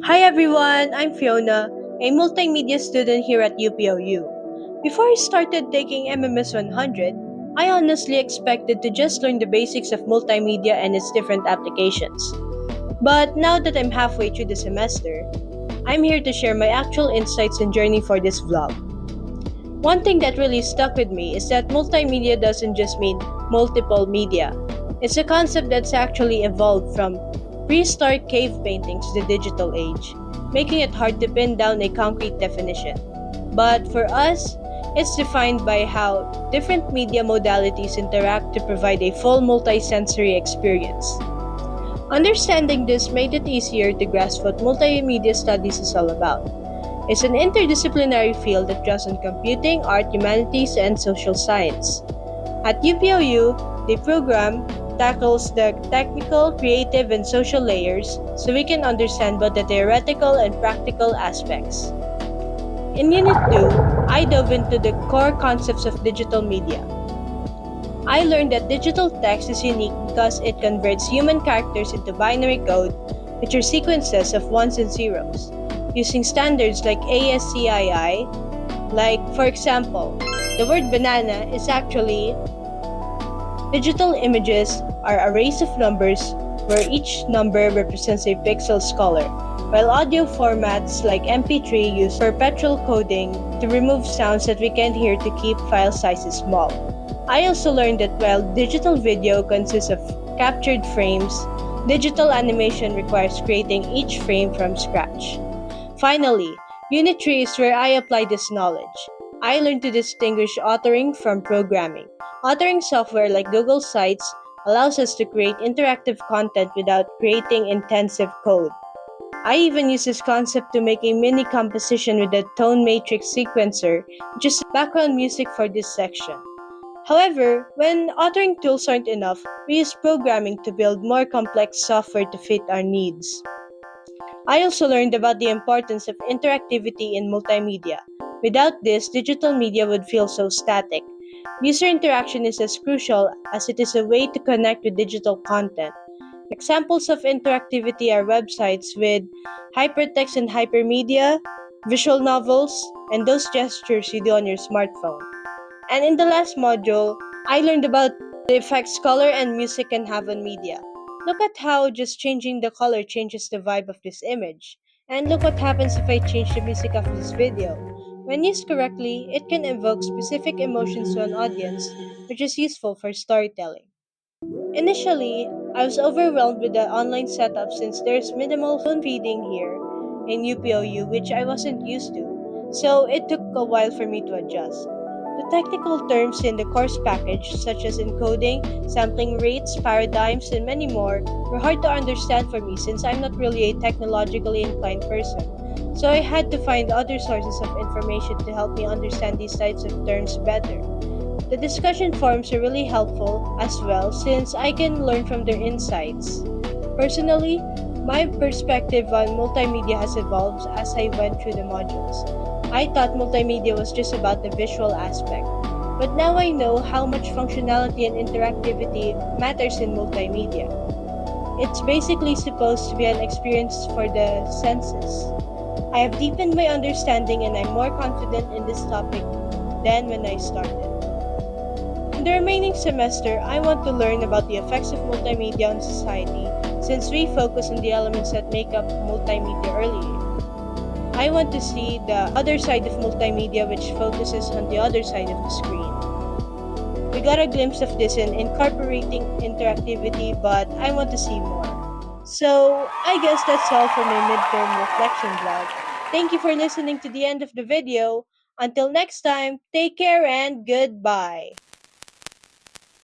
Hi everyone, I'm Fiona, a multimedia student here at UPOU. Before I started taking MMS 100, I honestly expected to just learn the basics of multimedia and its different applications. But now that I'm halfway through the semester, I'm here to share my actual insights and journey for this vlog. One thing that really stuck with me is that multimedia doesn't just mean multiple media. It's a concept that's actually evolved from prehistoric cave paintings to the digital age, making it hard to pin down a concrete definition. But for us, it's defined by how different media modalities interact to provide a full multisensory experience. Understanding this made it easier to grasp what multimedia studies is all about. It's an interdisciplinary field that draws on computing, art, humanities, and social science. At UPOU, the program tackles the technical, creative, and social layers so we can understand both the theoretical and practical aspects. In Unit 2, I dove into the core concepts of digital media. I learned that digital text is unique because it converts human characters into binary code, which are sequences of ones and zeros, using standards like ASCII. Like, for example, the word banana is actually digital images are arrays of numbers where each number represents a pixel's color, while audio formats like MP3 use perpetual coding to remove sounds that we can't hear to keep file sizes small. I also learned that while digital video consists of captured frames, digital animation requires creating each frame from scratch. Finally, Unit 3 is where I apply this knowledge. I learned to distinguish authoring from programming. Authoring software like Google Sites allows us to create interactive content without creating intensive code. I even use this concept to make a mini composition with the tone matrix sequencer, which is background music for this section. However, when authoring tools aren't enough, we use programming to build more complex software to fit our needs. I also learned about the importance of interactivity in multimedia. Without this, digital media would feel so static. User interaction is as crucial as it is a way to connect with digital content. Examples of interactivity are websites with hypertext and hypermedia, visual novels, and those gestures you do on your smartphone. And in the last module, I learned about the effects color and music can have on media. Look at how just changing the color changes the vibe of this image. And look what happens if I change the music of this video. When used correctly, it can evoke specific emotions to an audience, which is useful for storytelling. Initially, I was overwhelmed with the online setup since there's minimal phone feeding here in UPOU, which I wasn't used to, so it took a while for me to adjust. The technical terms in the course package, such as encoding, sampling rates, paradigms, and many more, were hard to understand for me since I'm not really a technologically inclined person. So I had to find other sources of information to help me understand these types of terms better. The discussion forums are really helpful as well since I can learn from their insights. Personally, my perspective on multimedia has evolved as I went through the modules. I thought multimedia was just about the visual aspect, but now I know how much functionality and interactivity matters in multimedia. It's basically supposed to be an experience for the senses. I have deepened my understanding and I'm more confident in this topic than when I started. In the remaining semester, I want to learn about the effects of multimedia on society since we focus on the elements that make up multimedia earlier. I want to see the other side of multimedia which focuses on the other side of the screen. We got a glimpse of this in incorporating interactivity, but I want to see more. So, I guess that's all for my midterm reflection vlog. Thank you for listening to the end of the video. Until next time, take care and goodbye.